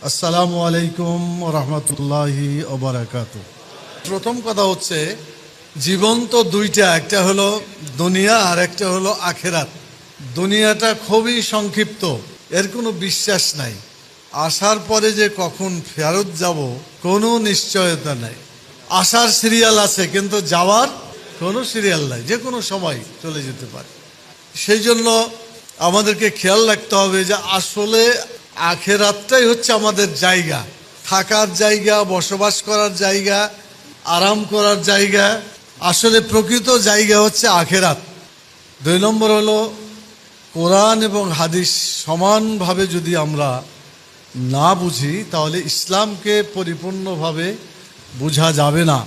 আসসালামু আলাইকুম রহমতুল্লাহি ওবারাকাতুহু। প্রথম কথা হচ্ছে, জীবন তো দুইটা, একটা হলো দুনিয়া আর একটা হলো আখেরাত। দুনিয়াটা খুবই সংক্ষিপ্ত, এর কোনো বিশ্বাস নাই। আসার পরে যে কখন ফেরত যাব কোনো নিশ্চয়তা নাই। আসার সিরিয়াল আছে কিন্তু যাওয়ার কোনো সিরিয়াল নাই, যে কোনো সময় চলে যেতে পারে। সেই জন্য আমাদেরকে খেয়াল রাখতে হবে যে আসলে আখেরাতটাই হচ্ছে আমাদের জায়গা, থাকার জায়গা, বসবাস করার জায়গা, আরাম করার জায়গা। আসলে প্রকৃত জায়গা হচ্ছে আখেরাত। 2 নম্বর হলো, কোরআন এবং হাদিস সমানভাবে যদি আমরা না বুঝি তাহলে ইসলামকে পরিপূর্ণভাবে বোঝা যাবে না।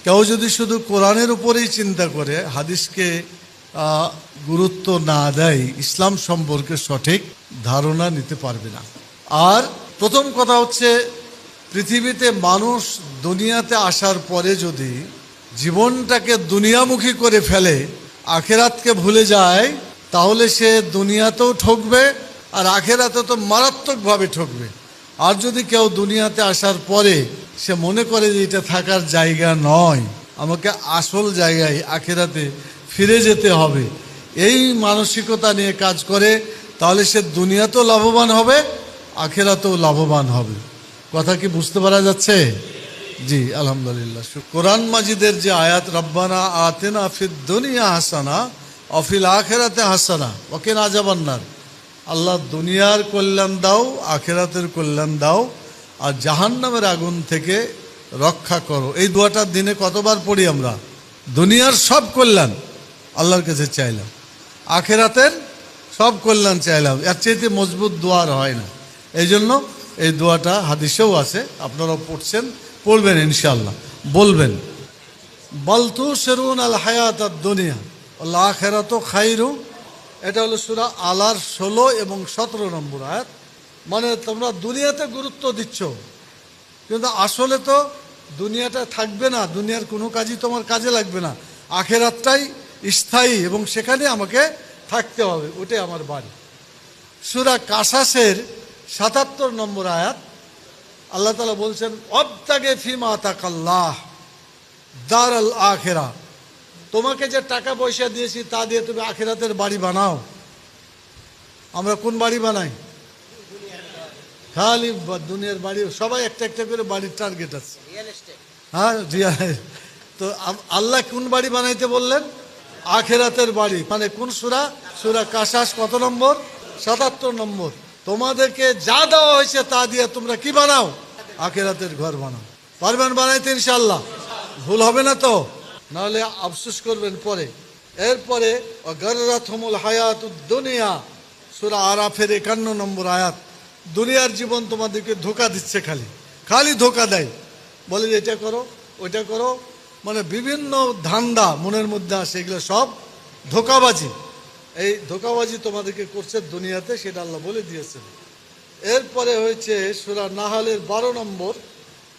কেউ যদি শুধু কোরআনের উপরেই চিন্তা করে, হাদিসকে গুরুত্ব না দেয়, ইসলাম সম্পর্কে সঠিক ধারণা নিতে পারবে না। আর প্রথম কথা হচ্ছে, পৃথিবীতে মানুষ দুনিয়াতে আসার পরে যদি জীবনটাকে দুনিয়ামুখী করে ফেলে, আখেরাতকে ভুলে যায়, তাহলে সে দুনিয়াতেও ঠকবে আর আখেরাতে তো মারাত্মকভাবে ঠকবে। আর যদি কেউ দুনিয়াতে আসার পরে সে মনে করে যে এটা থাকার জায়গা নয়, আমাকে আসল জায়গায় আখেরাতে ফিরে যেতে হবে, এই মানসিকতা নিয়ে কাজ করে, তাহলে সে দুনিয়াতেও লাভবান হবে, আখেরাতেও লাভবান হবে। কথা কি বুঝতে পারা যাচ্ছে? জি আলহামদুলিল্লাহ। কোরআন মাজিদের যে আয়াত, রব্বানা আতিনা ফিদ দুনিয়া হাসানা অফিল আখেরাতে হাসানা ওকিনা আযাবান্নার, আল্লাহ দুনিয়ার কল্যাণ দাও, আখেরাতের কল্যাণ দাও, আর জাহান্নামের আগুন থেকে রক্ষা করো। এই দোয়াটা দিনে কতবার পড়ি আমরা? দুনিয়ার সব কল্যাণ আল্লাহর কাছে চাইলাম, আখেরাতের সব কল্যাণ চাইলাম, এর চাইতে মজবুত দোয়ার হয় না। এই জন্য এই দোয়াটা হাদিসেও আছে, আপনারাও পড়ছেন, পড়বেন ইনশাআল্লাহ, বলবেন। বালতু সেরুন আল হায়াত দুনিয়া আল আখিরাতু খায়রু। এটা হলো সূরা আলার 16 এবং 17 নম্বর আয়াত। মানে তোমরা দুনিয়াতে গুরুত্ব দিচ্ছ, কিন্তু আসলে তো দুনিয়াটা থাকবে না, দুনিয়ার কোনো কাজই তোমার কাজে লাগবে না, আখেরাতটাই স্থায়ী এবং সেখানে আমাকে থাকতে হবে, ওটাই আমার বাড়ি। সূরা কাসাসের 77 নম্বর আয়াত, আল্লাহ তাআলা বলছেন, অবতাগে ফিমা আতাকাল্লাহ দারাল আখিরা। তোমাকে যে টাকা পয়সা দিয়েছি তা দিয়ে তুমি আখিরাতের বাড়ি বানাও। আমরা কোন বাড়ি বানাই? খালি দুনিয়ার বাড়ি। সবাই একটা একটা করে বাড়ির টার্গেট আছে। হ্যাঁ, তো আল্লাহ কোন বাড়ি বানাইতে বললেন? আখিরাতের বাড়ি। মানে কোন সূরা? সূরা কাসাস কত নম্বর? 77 নম্বর। তোমাদেরকে যা দেওয়া হয়েছে তা দিয়ে তোমরা কি বানাও? আখিরাতের ঘর বানাও। পারবেন বানাইতে ইনশাআল্লাহ? ভুল হবে না তো? নাহলে আফসোস করবেন পরে। এরপরে গাররাতহুমুল হায়াতুদ দুনিয়া, সূরা আরাফের 51 নম্বর আয়াত। দুনিয়ার জীবন তোমাদেরকে ধোঁকা দিচ্ছে, খালি খালি ধোঁকা দেয়, বলে যে এটা করো ওইটা করো, মানে বিভিন্ন ধান্দা মনের মধ্যে আসে, এগুলো সব ধোঁকাবাজি। এই ধোঁকাবাজি তোমাদেরকে করছে দুনিয়াতে, সেটা আল্লাহ বলে দিয়েছেন। এরপরে হয়েছে সূরা নাহালের 12 নম্বর,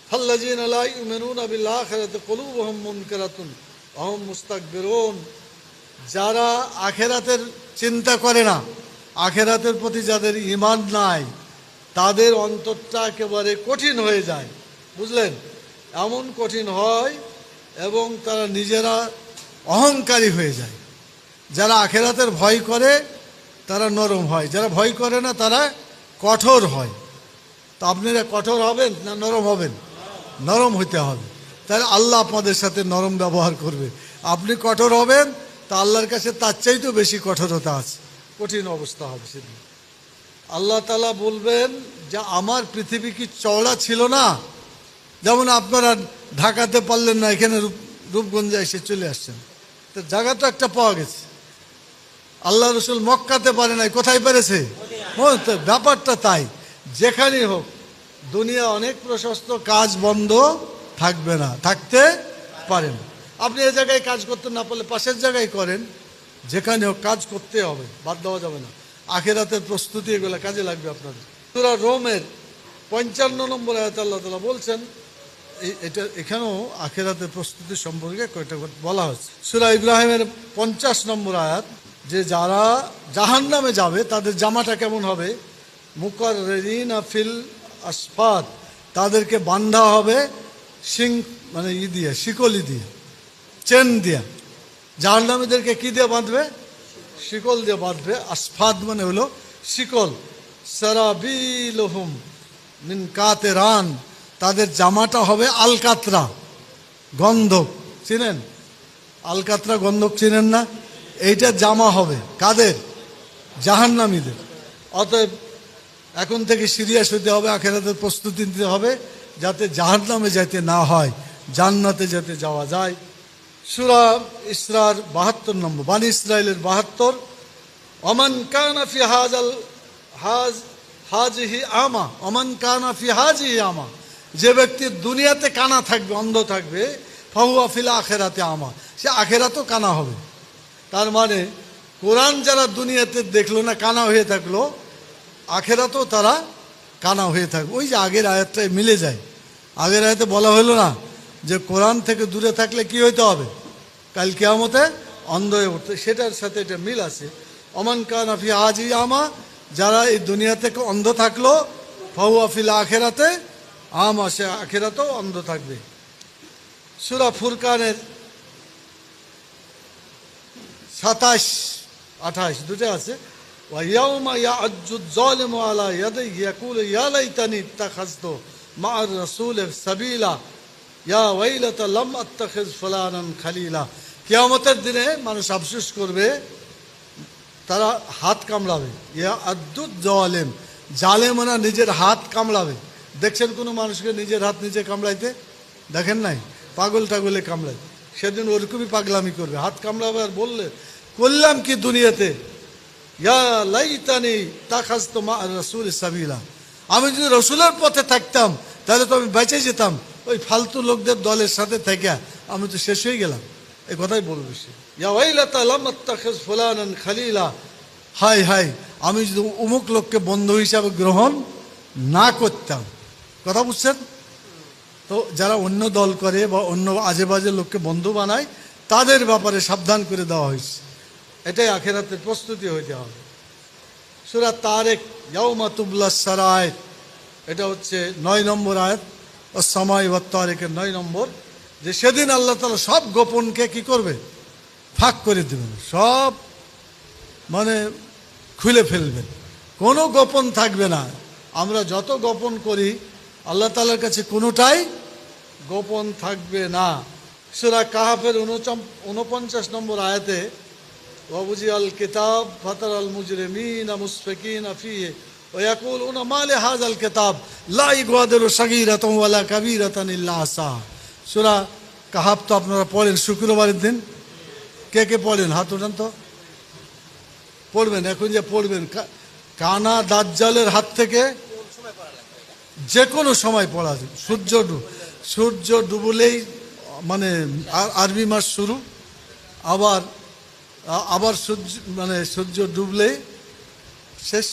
ফাল্লাযীনা লা ইউমিনুনা বিল আখিরাতি কুলুবুহুম মুনকিরাতুন ওয়া হুম মুস্তাকবিরুন। যারা আখেরাতের চিন্তা করে না, আখেরাতের প্রতি যাদের ঈমান নাই, তাদের অন্তরটা একেবারে কঠিন হয়ে যায়, বুঝলেন? এমন কঠিন হয় এবং তারা নিজেরা অহংকারী হয়ে যায়। যারা আখেরাতের ভয় করে তারা নরম হয়, যারা ভয় করে না তারা কঠোর হয়। তো আপনারা কঠোর হবেন না নরম হবেন? নরম হইতে হবে, তাহলে আল্লাহ আপনাদের সাথে নরম ব্যবহার করবে। আপনি কঠোর হবেন, তা আল্লাহর কাছে তার চাইতেও বেশি কঠোরতা আছে, কঠিন অবস্থা হবে সেদিন। আল্লাহ তাআলা বলবেন যে আমার পৃথিবী কি চওড়া ছিল না? যেমন আপনারা ঢাকাতে পারলেন না, এখানে রূপগঞ্জে এসে চলে আসছেন, তো জায়গা তো একটা পাওয়া গেছে। আল্লাহ রসুল মক্কাতে পারে নাই, কোথায় পেরেছে? ব্যাপারটা তাই, যেখানেই হোক দুনিয়া অনেক প্রশস্ত, কাজ বন্ধ থাকবে না, থাকতে পারেন। আপনি এ জায়গায় কাজ করতে না পারলে পাশের জায়গায় করেন, যেখানে হোক কাজ করতে হবে, বাদ দেওয়া যাবে না। আখিরাতের প্রস্তুতি এগুলো কাজে লাগবে আপনাদের। সূরা রোমের 55 নম্বর আয়াতে আল্লাহ তাআলা বলছেন, এটা এখানেও আখিরাতের প্রস্তুতি সম্পর্কে কয়েকটা বলা হয়েছে। সূরা ইব্রাহিমের 50 নম্বর আয়াত, যে যারা জাহান্নামে যাবে তাদের জামাটা কেমন হবে? মুকাররিনা ফিল আসফাদ, তাদেরকে বান্ধা হবে শিং মানে দিয়ে, শিকলি দিয়ে, চেন দিয়ে। জাহান্নামীদেরকে কি দিয়ে বাঁধবে? শিকল দিয়ে বাঁধবে। আসফাদ মানে হলো শিকল। সারাবিলহুম মিন কাতেরান, তাদের জামাটা হবে আলকাতরা, গন্ধক। চিনেন আলকাতরা গন্ধক? চিনেন না? এইটা জামা হবে কাদের? জাহান্নামীদের। অতএব এখন থেকে সিরিয়াস হতে হবে, আখিরাতের প্রস্তুতি নিতে হবে, যাতে জাহান্নামে যাইতে না হয়, জান্নাতে যাতে যাওয়া যায়। সূরা ইসরার 72 নম্বর, বানি ইসরাইলের 72। ওমান কানা ফি হাজিহি আমা, ওমান কানা ফি হাজিহি আমা, যে ব্যক্তি দুনিয়াতে কানা থাকবে, অন্ধ থাকবে, ফাহুয়া ফিল আখিরাতে আমা, সে আখিরাতেও কানা হবে। তার মানে কোরআন যারা দুনিয়াতে দেখলো না, কানা হয়ে থাকলো, আখিরাতেও তারা কানা হয়ে থাকবে। ওই যে আগের আয়াতটায় মিলে যায়। আগের আয়াতে বলা হলো না যে কোরআন থেকে দূরে থাকলে কি হইতে হবে? কাল কিয়ামতে অন্ধ হয়ে উঠতে। সেটার সাথে এটা মিল আছে। ওমান কানা ফি হাজিহি আমা, যারা এই দুনিয়া থেকে অন্ধ থাকলো, ফাহুয়া ফিল আখিরাতে আমা, সে আখিরাতেও অন্ধ থাকবে। সূরা ফুরকানের 27-28 দুটো আছে। ওয়াইয়াউমা ইয়াআজ্জুয যালিমু আলা ইয়াদাইহি ইয়াকুলু ইয়া লাইতানি ইত্তাখাযতু মা'আর রাসূলি সাবিলা ইয়া ওয়াইলাতা লাম আত্তাখিয ফুলানান খালিলা। কিয়ামতের দিনে মানুষ আফসোস করবে, তারা হাত কামড়াবে। ইয়া আদ্দুদ জালিম, জালেমরা নিজের হাত কামড়াবে। দেখছেন কোনো মানুষকে নিজের হাত নিজে কামড়াইতে? দেখেন নাই? পাগল টাগলে কামড়ায়, সেদিন ওরকমই পাগলামি করবে, হাত কামড়াবে। আর বললে করলাম কি দুনিয়াতে, ইয়া লাইতানি তাখাযতু মা রাসূল সাবিলা, আমি যদি রসুলের পথে থাকতাম তাহলে তো আমি বেঁচে যেতাম, ওই ফালতু লোকদের দলের সাথে থেকে আমি তো শেষ হয়ে গেলাম। এই কথাই বলবে সে। ইয়া ওয়াইলাতা লাম আত্তাখিয ফুলানান খালিলা, হাই হাই, আমি যদি অমুক লোককে বন্ধু হিসাবে গ্রহণ না করতাম। কথা বুঝছেন তো? যারা অন্য দল করে বা অন্য আজে বাজে লোককে বন্ধু বানায়, তাদের ব্যাপারে সাবধান করে দেওয়া হয়েছে। এটাই আখিরাতের প্রস্তুতি হইতে হবে। সূরা তারেক, ইয়াউমা তুবলাস সারায়ের, এটা হচ্ছে 9 নম্বর আয়াত। ও সামাই ওয়াত তারেকের 9 নম্বর, যে সেদিন আল্লাহ তাআলা সব গোপনকে কি করবে? ফাঁক করে দেবেন, সব মানে খুলে ফেলবেন, কোনো গোপন থাকবে না। আমরা যত গোপন করি আল্লাহ তাআলার কাছে কোনোটাই গোপন থাকবে না। সূরা কাহাফের 49 নম্বর আয়াতে, ওয়াবুজিয়াল কিতাব ফাতারাল মুজরিমিনা মুশফিকিনা ফিহি ওয়া ইয়াকুলুনা মা লিহাযাল কিতাব লা ইগাদিরু সাগীরাতান ওয়ালা কাবীরাতান ইল্লা আহসাহা। সূরা কাহাফ তো আপনারা পড়েন শুক্রবারের দিন। কে কে পড়েন? হাত ওঠান তো। পড়বেন, এখন যে পড়বেন। কানা দাজ্জালের হাত থেকে যে কোনো সময় পড়া যায়। সূর্য ডুবলেই মানে আরবি মাস শুরু, আবার সূর্য ডুবলেই শেষ।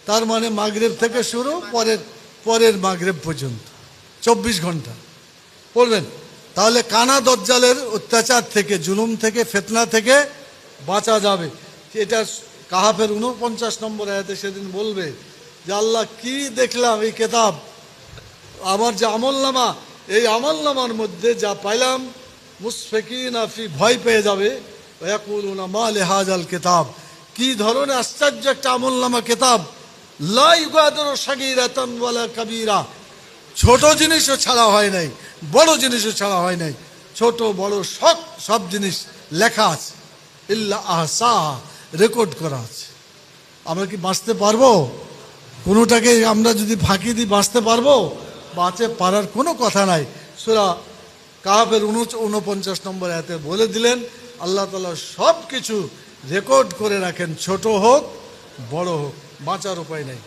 তার মানে মাগরিব থেকে শুরু, পরের মাগরিব পর্যন্ত 24 ঘন্টা পড়বেন। তাহলে কানা দাজ্জালের অত্যাচার থেকে, জুলুম থেকে, ফিতনা থেকে বাঁচা যাবে। এটা কাহাফের 49 নম্বর আয়াতে সেদিন বলবে যে আল্লাহ কি দেখলাম এই কিতাব, আমার যে আমলনামা, এই আমলনামার মধ্যে যা পাইলাম, মুশফিকিনা ফি, ভয় পেয়ে যাবে। ওয়াকুলুনা মা লিহাযাল কিতাব, কি ধরনের আশ্চর্য একটা আমলনামা কিতাব, লা ইগাদিরু সাগীরাতান ওয়ালা কাবীরা, ছোট জিনিসও ছাড়া হয় নাই, বড় জিনিসও ছাড়া হয় নাই, ছোট বড় সব জিনিস লেখা আছে। ইল্লা আহসাহা, রেকর্ড করা আছে। আমরা কি বাঁচতে পারবো? কোনোটাকে আমরা যদি ফাঁকি দিই বাঁচতে পারবো? বাঁচে পারার কোনো কথা নাই। সূরা কাহাফের 49 নম্বর আয়াতে বলে দিলেন আল্লাহ তাআলা সব কিছু রেকর্ড করে রাখেন, ছোট হোক বড় হোক, বাঁচার উপায় নেই।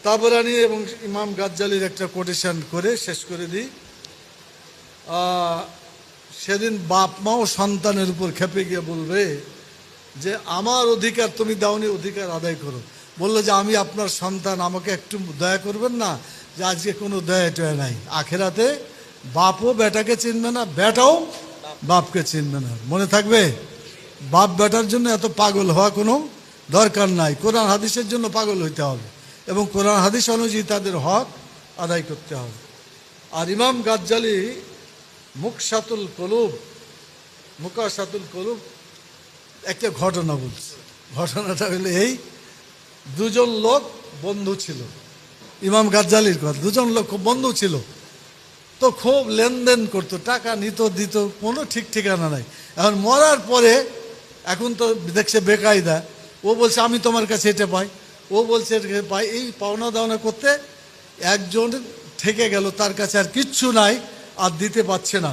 তাবরানি এবং ইমাম গাজ্জালির একটা কোটেশন করে শেষ করে দিই। সেদিন বাপ মাও সন্তানের উপর খেপে গিয়ে বলবে যে আমার অধিকার তুমি দাওনি, অধিকার আদায় করো। বললো যে আমি আপনার সন্তান, আমাকে একটু দয়া করবেন না, যে আজকে কোনো দয়া টয়া নাই। আখেরাতে বাপও বেটাকে চিনবে না, বেটাও বাপকে চিনবে না। মনে থাকবে? বাপ বেটার জন্য এত পাগল হওয়া কোনো দরকার নাই, কোরআন হাদিসের জন্য পাগল হইতে হবে। এবং কোরআন হাদিস অনুযায়ী তাদের হক আদায় করতে হবে। আর ইমাম গাজ্জালি মুকশাতুল কলুব একটা ঘটনা বলছে। ঘটনাটা হলো এই, দুজন লোক বন্ধু ছিল, ইমাম গাজ্জালির কথা, দুজন লোক খুব বন্ধু ছিল, তো খুব লেনদেন করতো, টাকা নিত দিত, কোনো ঠিক ঠিকানা নাই। এখন মরার পরে এখন তো দেখছে বেকায়দা, ও বলছে আমি তোমার কাছে এটা পাই, ও বলছে এটা পাই, এই পাওনা দাওনা করতে একজন থেকে গেল, তার কাছে আর কিচ্ছু নাই, আর দিতে পারছে না।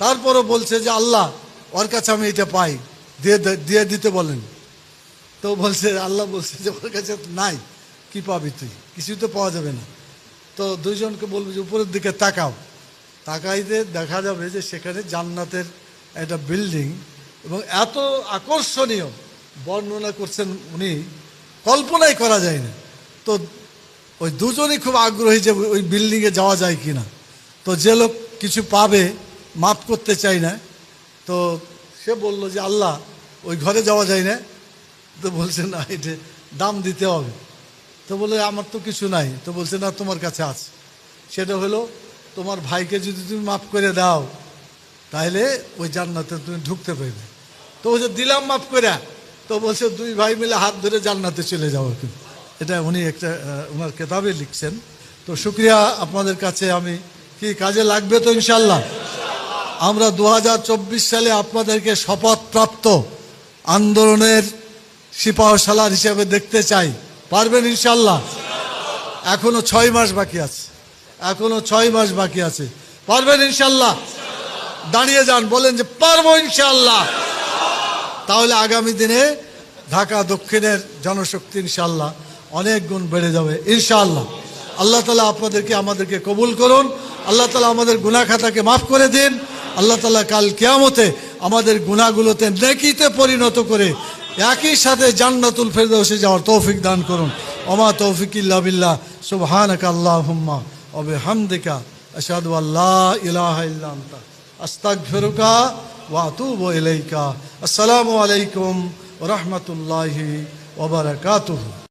তারপরও বলছে যে আল্লাহ ওর কাছে আমি এটা পাই, দিয়ে দিতে বলেন। তো বলছে, আল্লাহ বলছে যে ওর কাছে নাই, কি পাবি তুই, কিছুই তো পাওয়া যাবে না। তো দুইজনকে বলবে যে উপরের দিকে তাকাও, তাকাইতে দেখা যাবে যে সেখানে জান্নাতের একটা বিল্ডিং, এবং এত আকর্ষণীয় বর্ণনা করছেন উনি, কল্পনাই করা যায় না। তো ওই দুজনই খুব আগ্রহী যে ওই বিল্ডিংয়ে যাওয়া যায় কি না। তো যে লোক কিছু পাবে, মাফ করতে চাই না, তো সে বলল যে আল্লাহ ওই ঘরে যাওয়া যায় না। তো বলছে না, এটা দাম দিতে হবে। তো বলে আমার তো কিছু নাই। তো বলছে না, তোমার কাছে আছে, সেটা হলো তোমার ভাইকে যদি তুমি মাফ করে দাও তাহলে ওই জান্নাতে তুমি ঢুকতে পারবে। তো বলছে দিলাম মাফ করে। তো বলছে দুই ভাই মিলে হাত ধরে জান্নাতে চলে যাও। কিন্তু এটা উনি একটা ওনার কেতাবে লিখছেন। তো শুক্রিয়া আপনাদের কাছে। আমি কি কাজে লাগবে তো ইনশাল্লাহ। আমরা 2024 সালে আপনাদেরকে শপথপ্রাপ্ত আন্দোলনের সিপাহসালার হিসেবে দেখতে চাই। পারবেন ইনশাল্লাহ? এখনো 6 মাস বাকি আছে, এখনো 6 মাস বাকি আছে। পারবেন ইনশাল্লাহ? দাঁড়িয়ে যান, বলেন যে পারবো ইনশাল্লাহ। তাহলে আগামী দিনে ঢাকা দক্ষিণের জনশক্তি ইনশাল্লাহ অনেক গুণ বেড়ে যাবে ইনশাল্লাহ। আল্লাহ তাআলা আপনাদেরকে আমাদেরকে কবুল করুন। আল্লাহ তাআলা আমাদের গুনাহ খাতাকে মাফ করে দিন। আল্লাহ তাআলা কাল কিয়ামতে আমাদের গুনাহগুলোতে নেকিতে পরিণত করে একই সাথে জান্নাতুল ফেরদৌসে যাওয়ার তৌফিক দান করুন। ওমা তৌফিক ইল্লা বিল্লাহ। সুবহানাকা আল্লাহুম্মা ওয়া বিহামদিকা আশহাদু আল্লা ইলাহা ইল্লা আনতা আস্তাগফিরুকা ওয়া আতুবু ইলাইকা। আসসালামু আলাইকুম ওয়া রাহমাতুল্লাহি ওয়া বারাকাতুহু।